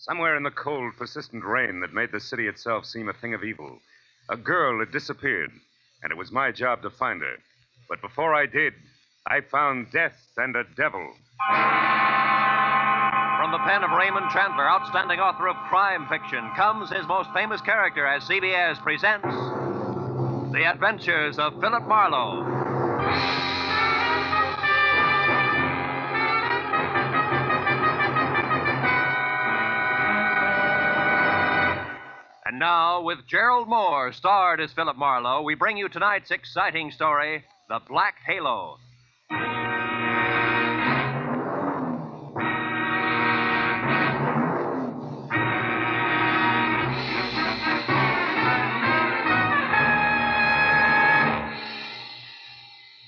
Somewhere in the cold, persistent rain that made the city itself seem a thing of evil, a girl had disappeared, and it was my job to find her. But before I did, I found death and a devil. From the pen of Raymond Chandler, outstanding author of crime fiction, comes his most famous character as CBS presents The Adventures of Philip Marlowe. And now, with Gerald Mohr, starred as Philip Marlowe, we bring you tonight's exciting story, The Black Halo.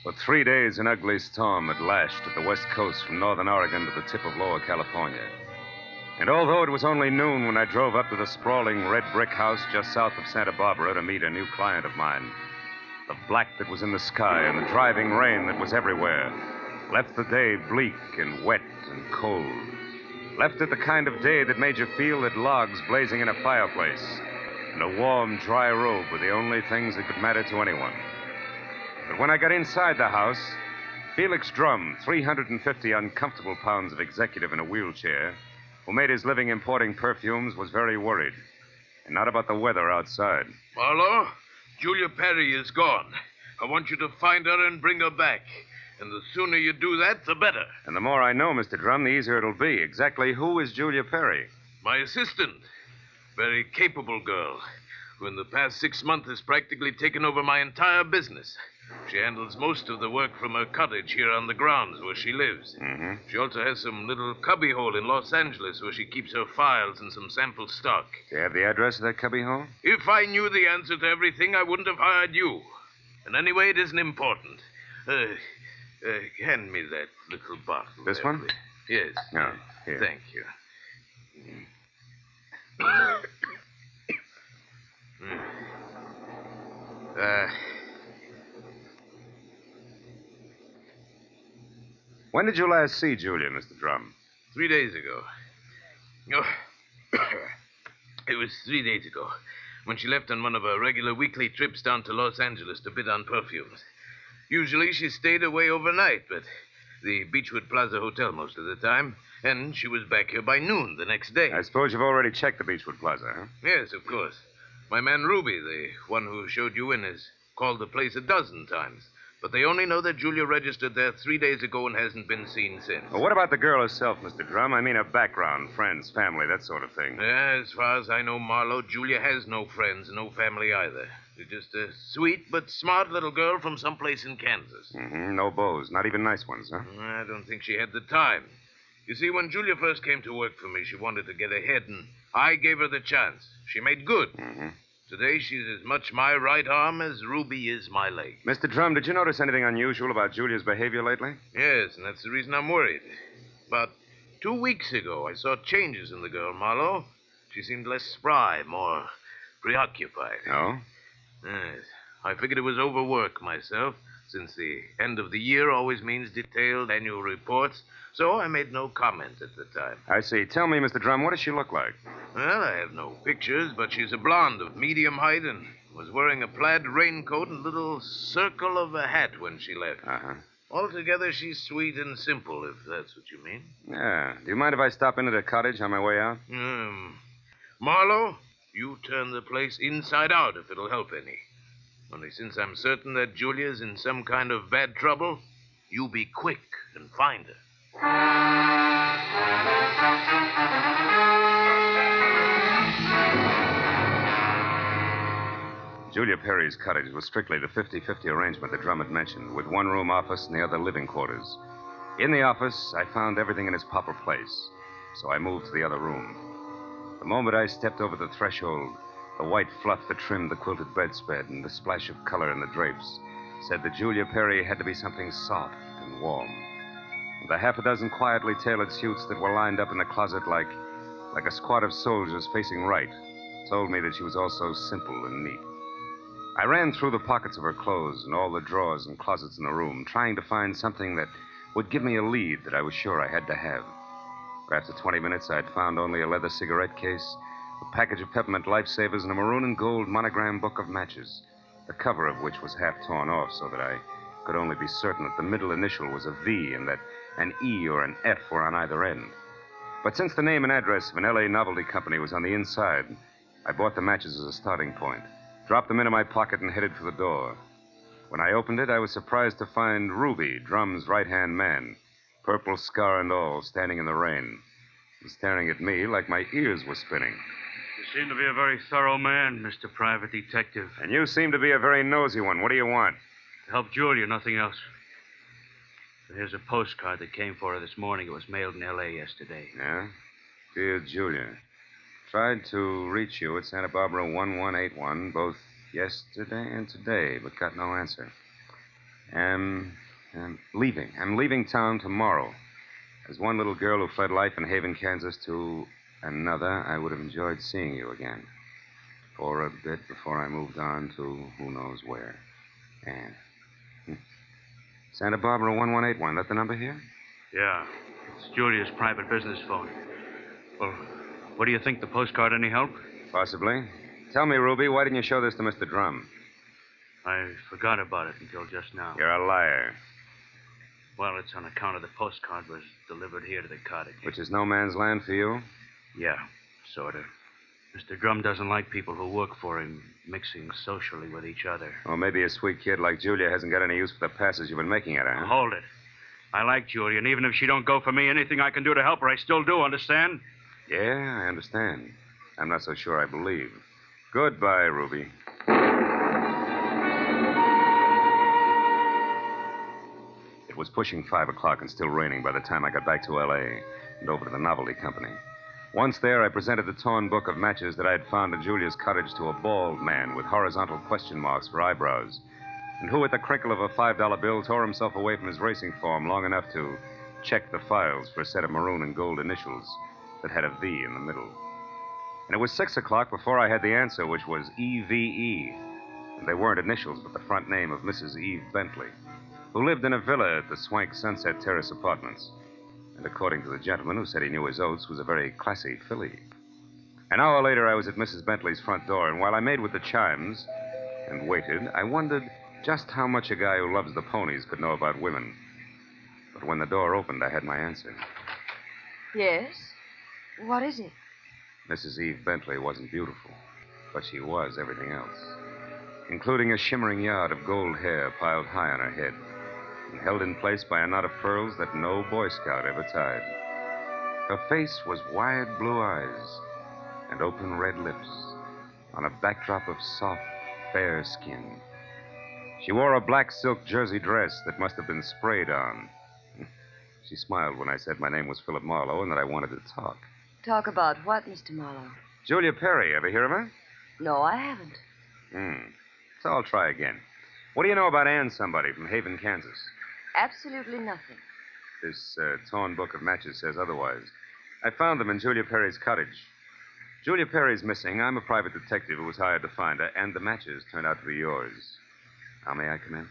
For 3 days, an ugly storm had lashed at the west coast from northern Oregon to the tip of Lower California. And although it was only noon when I drove up to the sprawling red brick house just south of Santa Barbara to meet a new client of mine, the black that was in the sky and the driving rain that was everywhere left the day bleak and wet and cold. Left it the kind of day that made you feel that logs blazing in a fireplace and a warm, dry robe were the only things that could matter to anyone. But when I got inside the house, Felix Drum, 350 uncomfortable pounds of executive in a wheelchair, who made his living importing perfumes, was very worried. And not about the weather outside. Marlowe, Julia Perry is gone. I want you to find her and bring her back. And the sooner you do that, the better. And the more I know, Mr. Drum, the easier it'll be. Exactly who is Julia Perry? My assistant. Very capable girl, who in the past 6 months has practically taken over my entire business. She handles most of the work from her cottage here on the grounds where she lives. Mm-hmm. She also has some little cubbyhole in Los Angeles where she keeps her files and some sample stock. Do you have the address of that cubbyhole? If I knew the answer to everything, I wouldn't have hired you. And anyway, it isn't important. Hand me that little bottle. This there, one? please. Yes. No. Here. Thank you. When did you last see Julia, Mr. Drum? 3 days ago. Oh, it was 3 days ago when she left on one of her regular weekly trips down to Los Angeles to bid on perfumes. Usually she stayed away overnight, but the Beechwood Plaza Hotel most of the time, and she was back here by noon the next day. I suppose you've already checked the Beechwood Plaza, huh? Yes, of course. My man Ruby, the one who showed you in, has called the place a dozen times. But they only know that Julia registered there 3 days ago and hasn't been seen since. Well, what about the girl herself, Mr. Drum? I mean her background, friends, family, that sort of thing. As far as I know, Marlowe, Julia has no friends, no family either. She's just a sweet but smart little girl from someplace in Kansas. Mm-hmm. No beaux, not even nice ones, huh? I don't think she had the time. You see, when Julia first came to work for me, she wanted to get ahead, and I gave her the chance. She made good. Mm-hmm. Today, she's as much my right arm as Ruby is my leg. Mr. Drum, did you notice anything unusual about Julia's behavior lately? Yes, and that's the reason I'm worried. About 2 weeks ago, I saw changes in the girl, Marlowe. She seemed less spry, more preoccupied. Oh? Yes. I figured it was overwork myself, since the end of the year always means detailed annual reports, so I made no comment at the time. I see. Tell me, Mr. Drum, what does she look like? Well, I have no pictures, but she's a blonde of medium height and was wearing a plaid raincoat and little circle of a hat when she left. Uh-huh. Altogether, she's sweet and simple, if that's what you mean. Yeah. Do you mind if I stop into the cottage on my way out? Marlowe, you turn the place inside out if it'll help any. Only since I'm certain that Julia's in some kind of bad trouble, you be quick and find her. Julia Perry's cottage was strictly the 50-50 arrangement that Drum had mentioned, with one room office and the other living quarters. In the office, I found everything in its proper place, so I moved to the other room. The moment I stepped over the threshold, the white fluff that trimmed the quilted bedspread and the splash of color in the drapes said that Julia Perry had to be something soft and warm. The half a dozen quietly tailored suits that were lined up in the closet like a squad of soldiers facing right told me that she was also simple and neat. I ran through the pockets of her clothes and all the drawers and closets in the room, trying to find something that would give me a lead that I was sure I had to have. But after 20 minutes, I'd found only a leather cigarette case, a package of peppermint lifesavers, and a maroon and gold monogram book of matches, the cover of which was half torn off so that I could only be certain that the middle initial was a V and that an E or an F were on either end. But since the name and address of an L.A. novelty company was on the inside, I bought the matches as a starting point, dropped them into my pocket, and headed for the door. When I opened it, I was surprised to find Ruby, Drum's right-hand man, purple scar and all, standing in the rain, and staring at me like my ears were spinning. You seem to be a very thorough man, Mr. Private Detective. And you seem to be a very nosy one. What do you want? To help Julia, nothing else. Here's a postcard that came for her this morning. It was mailed in L.A. yesterday. Yeah? Dear Julia, tried to reach you at Santa Barbara 1181 both yesterday and today, but got no answer. I'm leaving. I'm leaving town tomorrow. As one little girl who fled life in Haven, Kansas to another, I would have enjoyed seeing you again. For a bit before I moved on to who knows where. Anne. Santa Barbara 1181. That the number here? Yeah. It's Julia's private business phone. Well, what do you think? The postcard any help? Possibly. Tell me, Ruby, why didn't you show this to Mr. Drum? I forgot about it until just now. You're a liar. Well, it's on account of the postcard was delivered here to the cottage. Which is no man's land for you? Yeah, sort of. Mr. Drum doesn't like people who work for him mixing socially with each other. Well, maybe a sweet kid like Julia hasn't got any use for the passes you've been making at her, huh? Hold it. I like Julia, and even if she don't go for me, anything I can do to help her, I still do, understand? Yeah, I understand. I'm not so sure I believe. Goodbye, Ruby. It was pushing 5 o'clock and still raining by the time I got back to L.A. and over to the novelty company. Once there, I presented the torn book of matches that I had found in Julia's cottage to a bald man with horizontal question marks for eyebrows, and who, at the crinkle of a $5 bill, tore himself away from his racing form long enough to check the files for a set of maroon and gold initials that had a V in the middle. And it was 6 o'clock before I had the answer, which was EVE. And they weren't initials, but the front name of Mrs. Eve Bentley, who lived in a villa at the swank Sunset Terrace Apartments. And according to the gentleman who said he knew his oats, was a very classy filly. An hour later, I was at Mrs. Bentley's front door, and while I made with the chimes and waited, I wondered just how much a guy who loves the ponies could know about women. But when the door opened, I had my answer. Yes? What is it? Mrs. Eve Bentley wasn't beautiful, but she was everything else, including a shimmering yard of gold hair piled high on her head and held in place by a knot of pearls that no Boy Scout ever tied. Her face was wide blue eyes and open red lips on a backdrop of soft, fair skin. She wore a black silk jersey dress that must have been sprayed on. She smiled when I said my name was Philip Marlowe and that I wanted to talk. Talk about what, Mr. Marlowe? Julia Perry, ever hear of her? No, I haven't. So I'll try again. What do you know about Ann somebody from Haven, Kansas? Absolutely nothing. This torn book of matches says otherwise. I found them in Julia Perry's cottage. Julia Perry's missing. I'm a private detective who was hired to find her, and the matches turned out to be yours. Now, may I come in?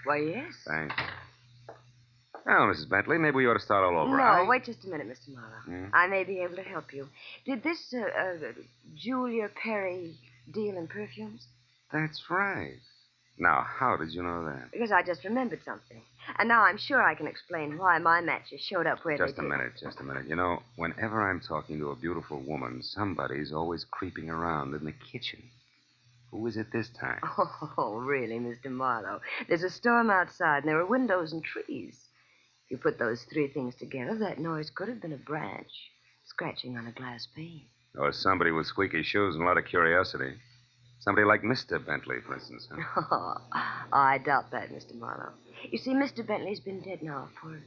Why, yes. Thanks. Now, Mrs. Bentley, maybe we ought to start all over. No, wait just a minute, Mr. Marlowe. I may be able to help you. Did this Julia Perry deal in perfumes? That's right. Now, how did you know that? Because I just remembered something. And now I'm sure I can explain why my matches showed up where they did. Just a minute. You know, whenever I'm talking to a beautiful woman, somebody's always creeping around in the kitchen. Who is it this time? Oh, really, Mr. Marlowe? There's a storm outside, and there are windows and trees. If you put those three things together, that noise could have been a branch scratching on a glass pane. Or somebody with squeaky shoes and a lot of curiosity. Somebody like Mr. Bentley, for instance. Huh? Oh, I doubt that, Mr. Marlowe. You see, Mr. Bentley's been dead now for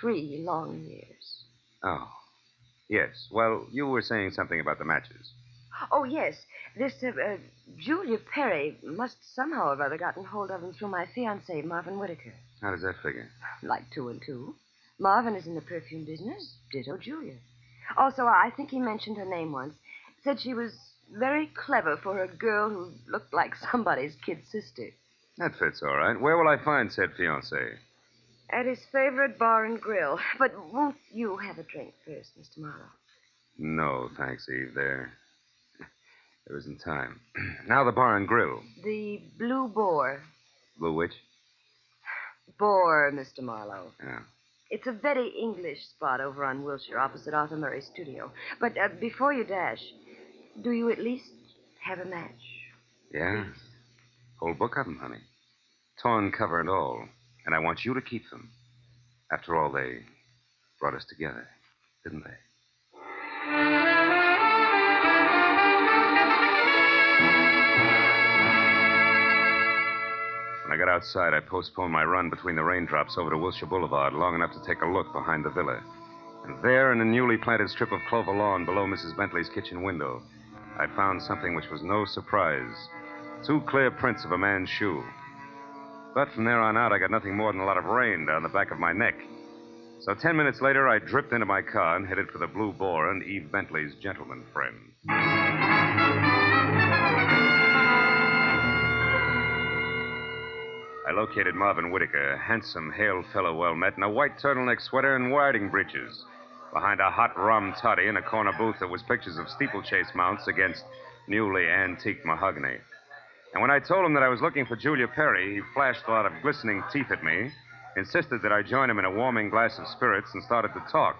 3 long years. Oh. Yes. Well, you were saying something about the matches. Oh, yes. This Julia Perry must somehow or other gotten hold of them through my fiancé, Marvin Whitaker. How does that figure? Like 2 and 2. Marvin is in the perfume business. Ditto Julia. Also, I think he mentioned her name once. Said she was very clever for a girl who looked like somebody's kid sister. That fits all right. Where will I find said fiancé? At his favorite bar and grill. But won't you have a drink first, Mr. Marlowe? No, thanks, Eve. There isn't time. Now the bar and grill. The Blue Boar. Blue which? Boar, Mr. Marlowe. Yeah. It's a very English spot over on Wilshire, opposite Arthur Murray's studio. But before you dash, do you at least have a match? Yeah? Whole book of them, honey. Torn cover and all. And I want you to keep them. After all, they brought us together, didn't they? When I got outside, I postponed my run between the raindrops over to Wilshire Boulevard long enough to take a look behind the villa. And there, in a newly planted strip of clover lawn below Mrs. Bentley's kitchen window, I found something which was no surprise. 2 clear prints of a man's shoe. But from there on out, I got nothing more than a lot of rain down the back of my neck. So 10 minutes later, I dripped into my car and headed for the Blue Boar and Eve Bentley's gentleman friend. I located Marvin Whitaker, a handsome, hale fellow well met, in a white turtleneck sweater and riding breeches, behind a hot rum toddy in a corner booth that was pictures of steeplechase mounts against newly antique mahogany. And when I told him that I was looking for Julia Perry, he flashed a lot of glistening teeth at me, insisted that I join him in a warming glass of spirits, and started to talk,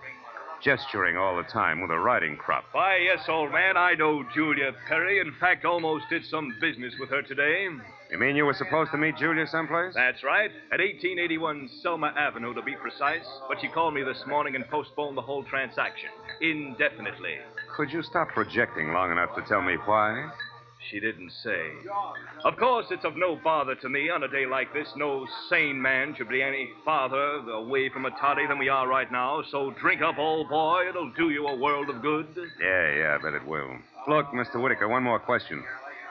gesturing all the time with a riding crop. Why, yes, old man, I know Julia Perry. In fact, almost did some business with her today. You mean you were supposed to meet Julia someplace? That's right. At 1881 Selma Avenue, to be precise. But she called me this morning and postponed the whole transaction indefinitely. Could you stop projecting long enough to tell me why? She didn't say. Of course, it's of no bother to me on a day like this. No sane man should be any farther away from a toddy than we are right now. So drink up, old boy. It'll do you a world of good. Yeah, I bet it will. Look, Mr. Whitaker, one more question.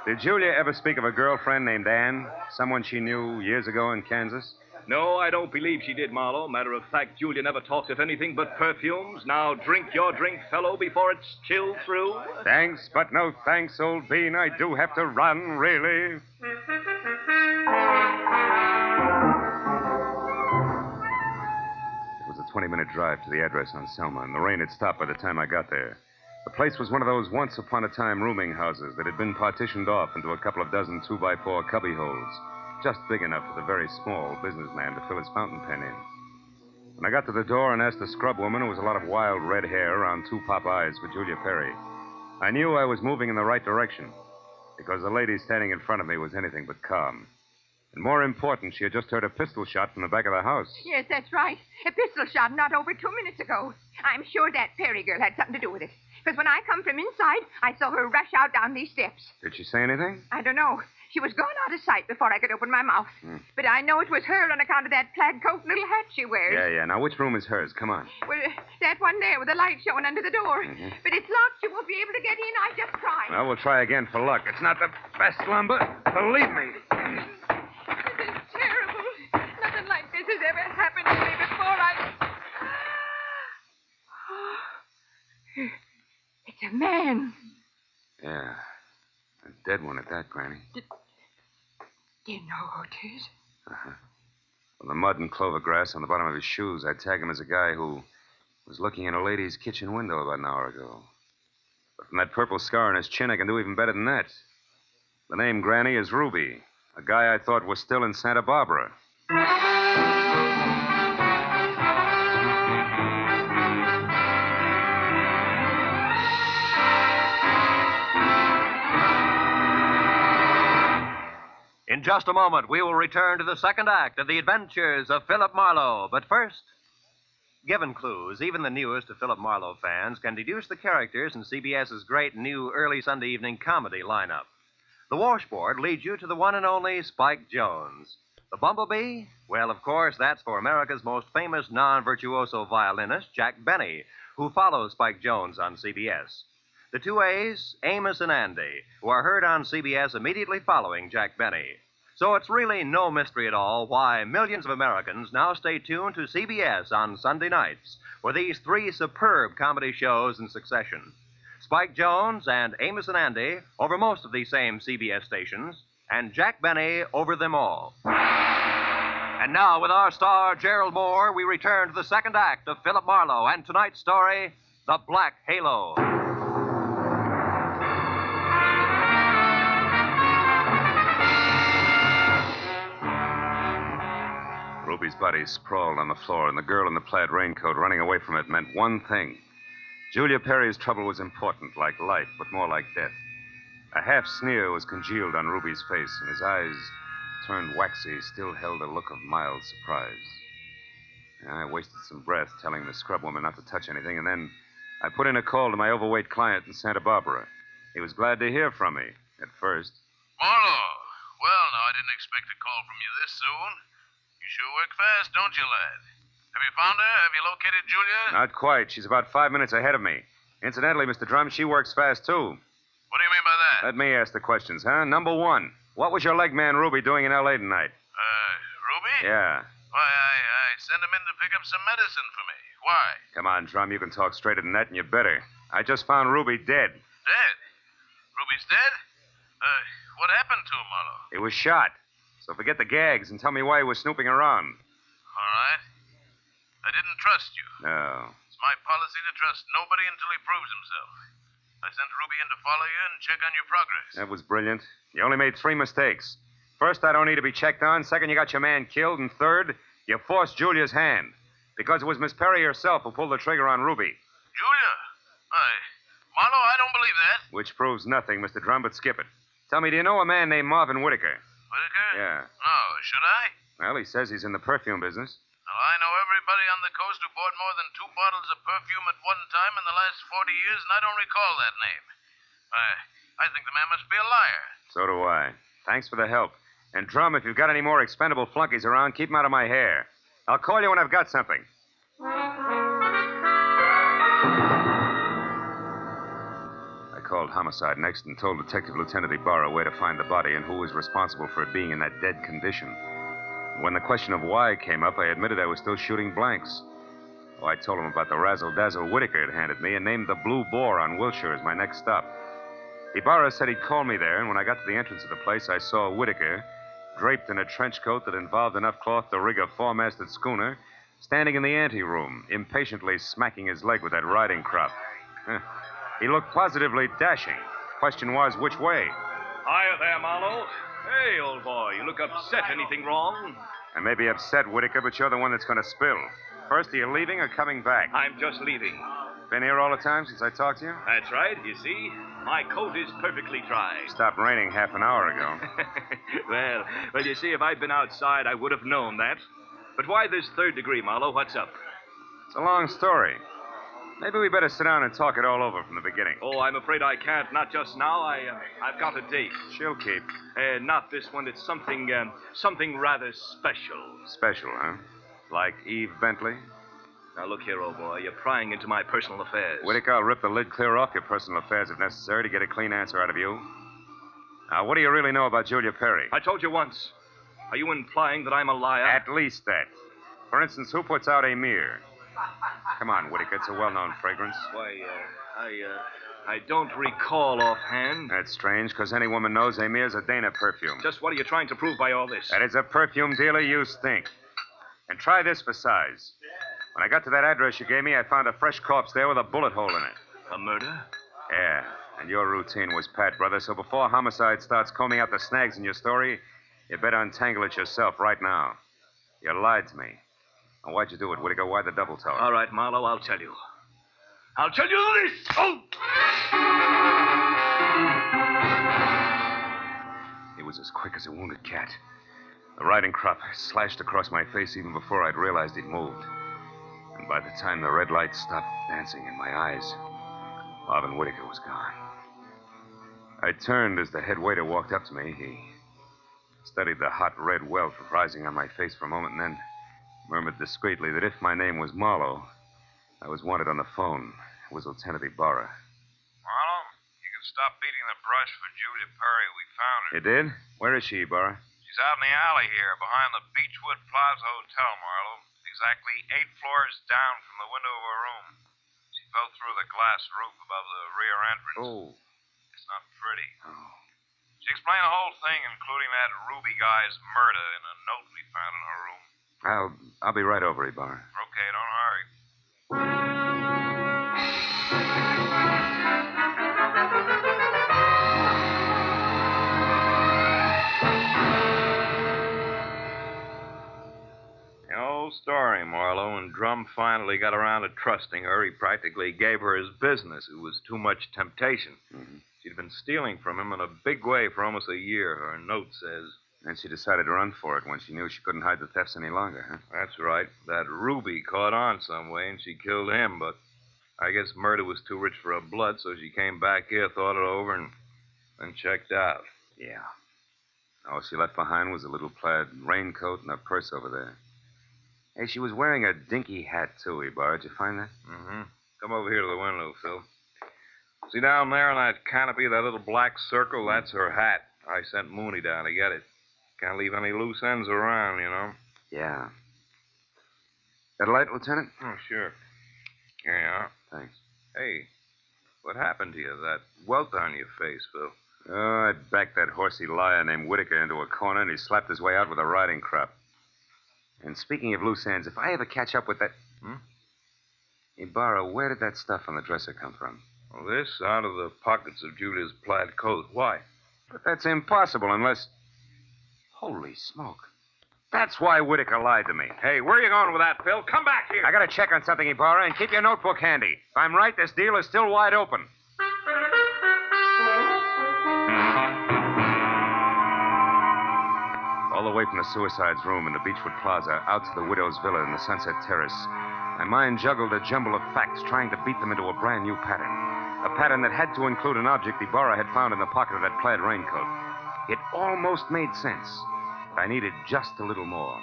Did Julia ever speak of a girlfriend named Anne? Someone she knew years ago in Kansas? No, I don't believe she did, Marlowe. Matter of fact, Julia never talked of anything but perfumes. Now drink your drink, fellow, before it's chilled through. Thanks, but no thanks, old bean. I do have to run, really. It was a 20-minute drive to the address on Selma, and the rain had stopped by the time I got there. The place was one of those once-upon-a-time rooming houses that had been partitioned off into a couple of dozen 2x4 cubby holes, just big enough for the very small businessman to fill his fountain pen in. When I got to the door and asked the scrub woman, who was a lot of wild red hair around 2 pop eyes, for Julia Perry, I knew I was moving in the right direction, because the lady standing in front of me was anything but calm. And more important, she had just heard a pistol shot from the back of the house. Yes, that's right. A pistol shot not over 2 minutes ago. I'm sure that Perry girl had something to do with it. Because when I come from inside, I saw her rush out down these steps. Did she say anything? I don't know. She was gone out of sight before I could open my mouth. But I know it was her on account of that plaid coat and little hat she wears. Yeah. Now, which room is hers? Come on. Well, that one there with the light showing under the door. But it's locked. You won't be able to get in. I just tried. Well, we'll try again for luck. It's not the best lumber. Believe me. This is terrible. Nothing like this has ever happened to me before. It's a man. Yeah. A dead one at that, Granny. Do you know who it is? Well, the mud and clover grass on the bottom of his shoes, I'd tag him as a guy who was looking in a lady's kitchen window about an hour ago. But from that purple scar on his chin, I can do even better than that. The name, Granny, is Ruby, a guy I thought was still in Santa Barbara. In just a moment, we will return to the second act of the adventures of Philip Marlowe. But first, given clues, even the newest of Philip Marlowe fans can deduce the characters in CBS's great new early Sunday evening comedy lineup. The washboard leads you to the one and only Spike Jones. The bumblebee? Well, of course, that's for America's most famous non-virtuoso violinist, Jack Benny, who follows Spike Jones on CBS. The 2 A's, Amos and Andy, who are heard on CBS immediately following Jack Benny. So it's really no mystery at all why millions of Americans now stay tuned to CBS on Sunday nights for these 3 superb comedy shows in succession. Spike Jones and Amos and Andy over most of these same CBS stations, and Jack Benny over them all. And now, with our star, Gerald Mohr, we return to the second act of Philip Marlowe and tonight's story, The Black Halo. Ruby's body sprawled on the floor, and the girl in the plaid raincoat running away from it meant one thing. Julia Perry's trouble was important, like life, but more like death. A half sneer was congealed on Ruby's face, and his eyes, turned waxy, still held a look of mild surprise. I wasted some breath telling the scrub woman not to touch anything, and then I put in a call to my overweight client in Santa Barbara. He was glad to hear from me, at first. Marlowe. Well, now, I didn't expect a call from you this soon. You sure work fast, don't you, lad? Have you found her? Have you located Julia? Not quite. She's about 5 minutes ahead of me. Incidentally, Mr. Drum, she works fast, too. What do you mean by that? Let me ask the questions, huh? Number one, what was your leg man, Ruby, doing in L.A. tonight? Ruby? Yeah. Why, I sent him in to pick up some medicine for me. Why? Come on, Drum, you can talk straighter than that, and you better. I just found Ruby dead. Dead? Ruby's dead? What happened to him, Marlowe? He was shot. So forget the gags and tell me why he was snooping around. All right. I didn't trust you. No. It's my policy to trust nobody until he proves himself. I sent Ruby in to follow you and check on your progress. That was brilliant. You only made 3 mistakes. First, I don't need to be checked on. Second, you got your man killed. And third, you forced Julia's hand. Because it was Miss Perry herself who pulled the trigger on Ruby. Julia? Marlowe, I don't believe that. Which proves nothing, Mr. Drum, but skip it. Tell me, do you know a man named Marvin Whitaker? Whitaker? Yeah. No, should I? Well, he says he's in the perfume business. Well, I know everybody on the coast who bought more than 2 bottles of perfume at one time in the last 40 years, and I don't recall that name. I think the man must be a liar. So do I. Thanks for the help. And, Drum, if you've got any more expendable flunkies around, keep them out of my hair. I'll call you when I've got something. I called homicide next and told Detective Lieutenant Ibarra where to find the body and who was responsible for it being in that dead condition. When the question of why came up, I admitted I was still shooting blanks. Oh, I told him about the razzle-dazzle Whitaker had handed me and named the Blue Boar on Wilshire as my next stop. Ibarra said he'd call me there, and when I got to the entrance of the place, I saw Whitaker, draped in a trench coat that involved enough cloth to rig a 4-masted schooner, standing in the anteroom, impatiently smacking his leg with that riding crop. He looked positively dashing. Question was, which way? Hiya there, Marlowe. Hey, old boy, you look upset. Anything wrong? I may be upset, Whitaker, but you're the one that's going to spill. First, are you leaving or coming back? I'm just leaving. Been here all the time since I talked to you? That's right. You see, my coat is perfectly dry. Stopped raining half an hour ago. well, you see, if I'd been outside, I would have known that. But why this 3rd degree, Marlowe? What's up? It's a long story. Maybe we better sit down and talk it all over from the beginning. Oh, I'm afraid I can't. Not just now. I've got a date. She'll keep. Not this one. It's something rather special. Special, huh? Like Eve Bentley? Now, look here, old boy. You're prying into my personal affairs. Whitaker, I'll rip the lid clear off your personal affairs if necessary to get a clean answer out of you. Now, what do you really know about Julia Perry? I told you once. Are you implying that I'm a liar? At least that. For instance, who puts out Amir? Come on, Whitaker. It's a well-known fragrance. Why, I don't recall offhand. That's strange, because any woman knows Amir's a Dana perfume. Just what are you trying to prove by all this? That as a perfume dealer, you stink. And try this for size. When I got to that address you gave me, I found a fresh corpse there with a bullet hole in it. A murder? Yeah, and your routine was pat, brother, so before homicide starts combing out the snags in your story, you better untangle it yourself right now. You lied to me. Now, why'd you do it, Whitaker? Why the double tone? All right, Marlowe, I'll tell you. I'll tell you this! Oh! He was as quick as a wounded cat. The riding crop slashed across my face even before I'd realized he'd moved. And by the time the red light stopped dancing in my eyes, Marvin Whitaker was gone. I turned as the head waiter walked up to me. He studied the hot red welt rising on my face for a moment and then murmured discreetly that if my name was Marlowe, I was wanted on the phone. It was Lieutenant Ibarra. Marlowe, you can stop beating the brush for Julia Perry. We found her. You did? Where is she, Ibarra? She's out in the alley here, behind the Beechwood Plaza Hotel, Marlowe. Exactly 8 floors down from the window of her room. She fell through the glass roof above the rear entrance. Oh. It's not pretty. Oh. She explained the whole thing, including that Ruby guy's murder, in a note we found in her room. I'll be right over, Ibarra. Okay, don't hurry. The old story, Marlowe. When Drum finally got around to trusting her, he practically gave her his business. It was too much temptation. Mm-hmm. She'd been stealing from him in a big way for almost a year, her note says. And she decided to run for it when she knew she couldn't hide the thefts any longer, huh? That's right. That Ruby caught on some way, and she killed him, but I guess murder was too rich for her blood, so she came back here, thought it over, and then checked out. Yeah. All she left behind was a little plaid raincoat and a purse over there. Hey, she was wearing a dinky hat, too, Ibarra. Did you find that? Mm-hmm. Come over here to the window, Phil. See down there on that canopy, that little black circle? That's her hat. I sent Mooney down to get it. Can't leave any loose ends around, you know. Yeah. That light, Lieutenant? Oh, sure. Here you are. Thanks. Hey, what happened to you? That welt on your face, Phil. Oh, I backed that horsey liar named Whitaker into a corner, and he slapped his way out with a riding crop. And speaking of loose ends, if I ever catch up with that... Ibarra, where did that stuff on the dresser come from? Well, this out of the pockets of Julia's plaid coat. Why? But that's impossible unless... Holy smoke. That's why Whitaker lied to me. Hey, where are you going with that, Phil? Come back here. I gotta check on something, Ibarra, and keep your notebook handy. If I'm right, this deal is still wide open. All the way from the suicide's room in the Beechwood Plaza out to the widow's villa in the Sunset Terrace, my mind juggled a jumble of facts, trying to beat them into a brand new pattern. A pattern that had to include an object Ibarra had found in the pocket of that plaid raincoat. It almost made sense, but I needed just a little more.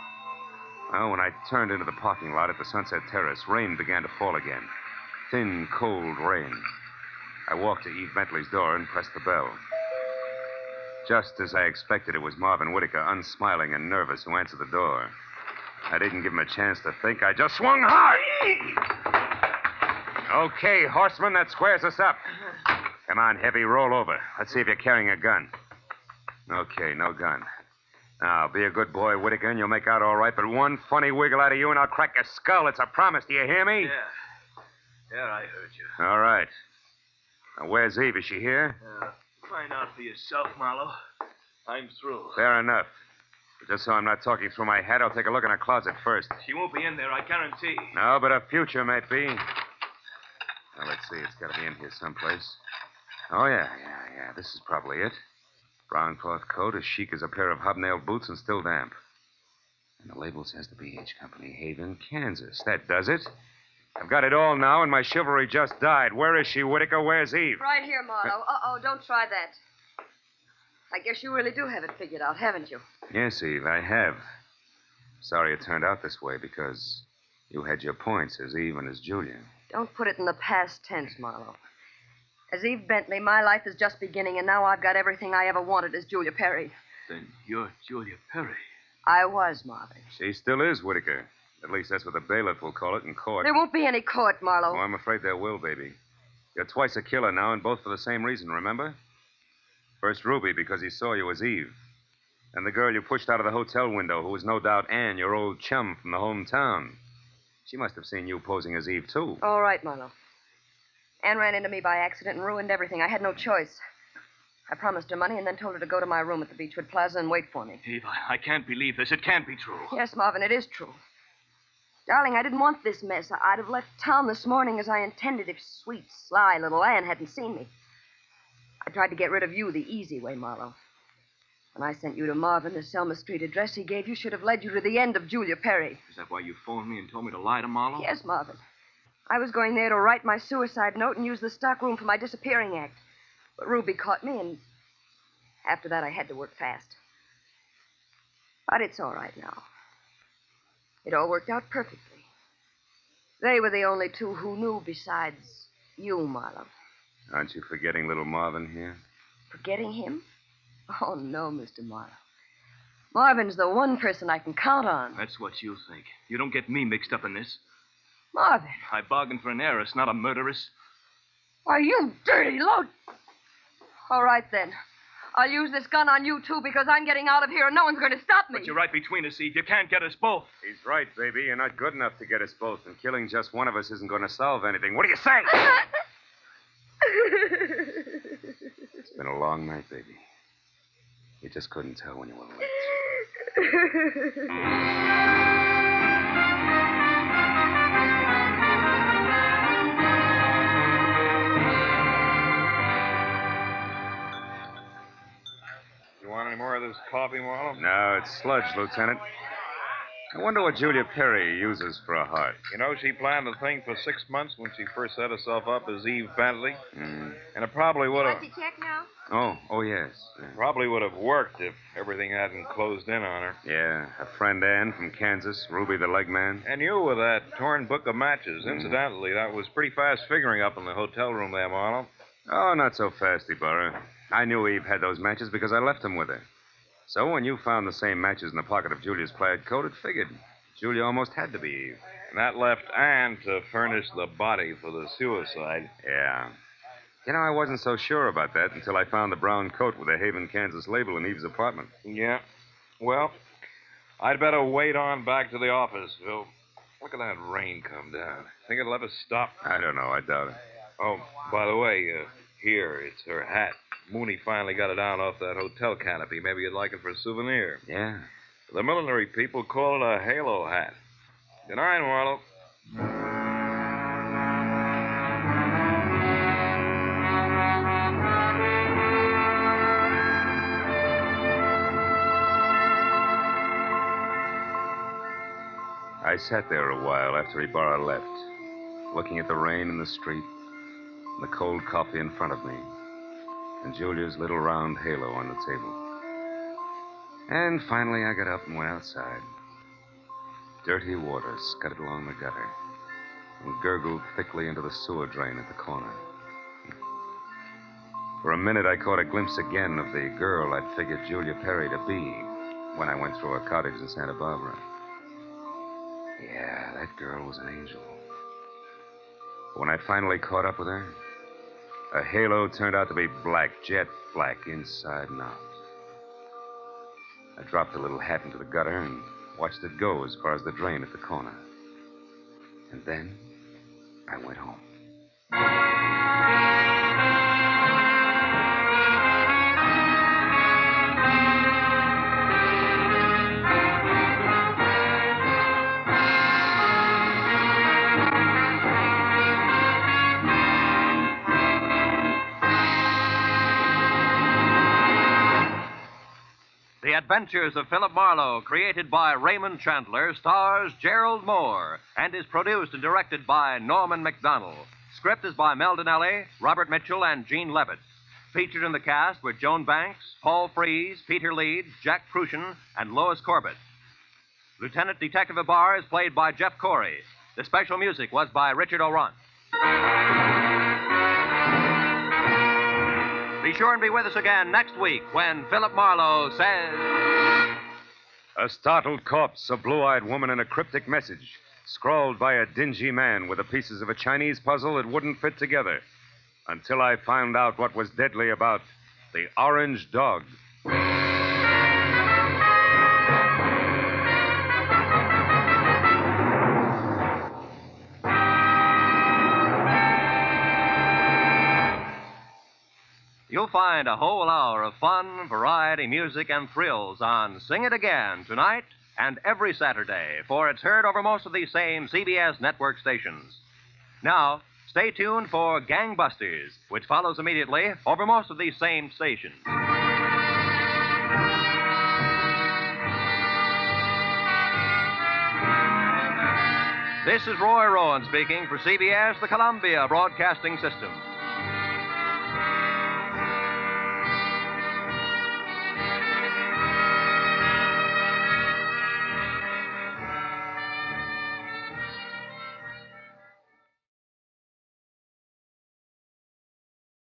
Well, when I turned into the parking lot at the Sunset Terrace, rain began to fall again. Thin, cold rain. I walked to Eve Bentley's door and pressed the bell. Just as I expected, it was Marvin Whitaker, unsmiling and nervous, who answered the door. I didn't give him a chance to think. I just swung hard. Okay, horseman, that squares us up. Come on, Heavy, roll over. Let's see if you're carrying a gun. Okay, no gun. Now, be a good boy, Whitaker, and you'll make out all right, but one funny wiggle out of you and I'll crack your skull. It's a promise. Do you hear me? Yeah, I heard you. All right. Now, where's Eve? Is she here? Find out for yourself, Marlowe. I'm through. Fair enough. But just so I'm not talking through my head, I'll take a look in her closet first. She won't be in there, I guarantee. No, but her future might be. Now, let's see. It's got to be in here someplace. Oh, yeah. This is probably it. Brown cloth coat, as chic as a pair of hobnailed boots and still damp. And the label says the B.H. Company, Haven, Kansas. That does it. I've got it all now, and my chivalry just died. Where is she, Whitaker? Where's Eve? Right here, Marlowe. Uh-oh, don't try that. I guess you really do have it figured out, haven't you? Yes, Eve, I have. Sorry it turned out this way, because you had your points as Eve and as Julia. Don't put it in the past tense, Marlowe. As Eve Bentley, my life is just beginning, and now I've got everything I ever wanted as Julia Perry. Then you're Julia Perry. I was, Marvin. She still is, Whitaker. At least that's what the bailiff will call it in court. There won't be any court, Marlowe. Oh, I'm afraid there will, baby. You're twice a killer now, and both for the same reason, remember? First Ruby, because he saw you as Eve. And the girl you pushed out of the hotel window, who was no doubt Anne, your old chum from the hometown. She must have seen you posing as Eve, too. All right, Marlowe. Anne ran into me by accident and ruined everything. I had no choice. I promised her money and then told her to go to my room at the Beechwood Plaza and wait for me. Eve, I can't believe this. It can't be true. Yes, Marvin, it is true. Darling, I didn't want this mess. I'd have left town this morning as I intended if sweet, sly little Anne hadn't seen me. I tried to get rid of you the easy way, Marlowe. When I sent you to Marvin, the Selma Street address he gave you should have led you to the end of Julia Perry. Is that why you phoned me and told me to lie to Marlowe? Yes, Marvin. I was going there to write my suicide note and use the stockroom for my disappearing act. But Ruby caught me, and after that I had to work fast. But it's all right now. It all worked out perfectly. They were the only two who knew besides you, Marlowe. Aren't you forgetting little Marvin here? Forgetting him? Oh, no, Mr. Marlowe. Marvin's the one person I can count on. That's what you think. You don't get me mixed up in this. Marvin. I bargained for an heiress, not a murderess. Why, you dirty load. All right, then. I'll use this gun on you, too, because I'm getting out of here and no one's going to stop me. But you're right between us, Eve. You can't get us both. He's right, baby. You're not good enough to get us both, and killing just one of us isn't going to solve anything. What do you say? It's been a long night, baby. You just couldn't tell when you were late. You want any more of this coffee, Marlowe? No, it's sludge, Lieutenant. I wonder what Julia Perry uses for a heart. You know, she planned the thing for 6 months when she first set herself up as Eve Bentley. And it probably would have... Want to check now? Oh, yes. Probably would have worked if everything hadn't closed in on her. Yeah, her friend Ann from Kansas, Ruby the leg man. And you with that torn book of matches. Incidentally, that was pretty fast figuring up in the hotel room there, Marlowe. Oh, not so fast, Ibarra. I knew Eve had those matches because I left them with her. So when you found the same matches in the pocket of Julia's plaid coat, it figured. Julia almost had to be Eve. And that left Ann to furnish the body for the suicide. Yeah. You know, I wasn't so sure about that until I found the brown coat with the Haven, Kansas label in Eve's apartment. Yeah. Well, I'd better wait on back to the office, Phil. Look at that rain come down. Think it'll ever stop? I don't know. I doubt it. Oh, by the way, here, it's her hat. Mooney finally got it down off that hotel canopy. Maybe you'd like it for a souvenir. Yeah. The millinery people call it a halo hat. Good night, Marlowe. I sat there a while after Ibarra left, looking at the rain in the street, and the cold coffee in front of me, and Julia's little round halo on the table. And finally I got up and went outside. Dirty water scudded along the gutter and gurgled thickly into the sewer drain at the corner. For a minute I caught a glimpse again of the girl I'd figured Julia Perry to be when I went through her cottage in Santa Barbara. Yeah, that girl was an angel. But when I finally caught up with her, her halo turned out to be black, jet black, inside and out. I dropped the little hat into the gutter and watched it go as far as the drain at the corner. And then I went home. The Adventures of Philip Marlowe, created by Raymond Chandler, stars Gerald Mohr, and is produced and directed by Norman MacDonald. Script is by Mel Donnelly, Robert Mitchell, and Gene Levitt. Featured in the cast were Joan Banks, Paul Frees, Peter Leeds, Jack Crucian, and Lois Corbett. Lieutenant Detective Ibarra is played by Jeff Corey. The special music was by Richard O'Runt. Be sure and be with us again next week when Philip Marlowe says... A startled corpse, a blue-eyed woman, and a cryptic message, scrawled by a dingy man with the pieces of a Chinese puzzle that wouldn't fit together, until I found out what was deadly about the orange dog. You'll find a whole hour of fun, variety, music, and thrills on Sing It Again tonight and every Saturday, for it's heard over most of these same CBS network stations. Now, stay tuned for Gangbusters, which follows immediately over most of these same stations. This is Roy Rowan speaking for CBS, the Columbia Broadcasting System.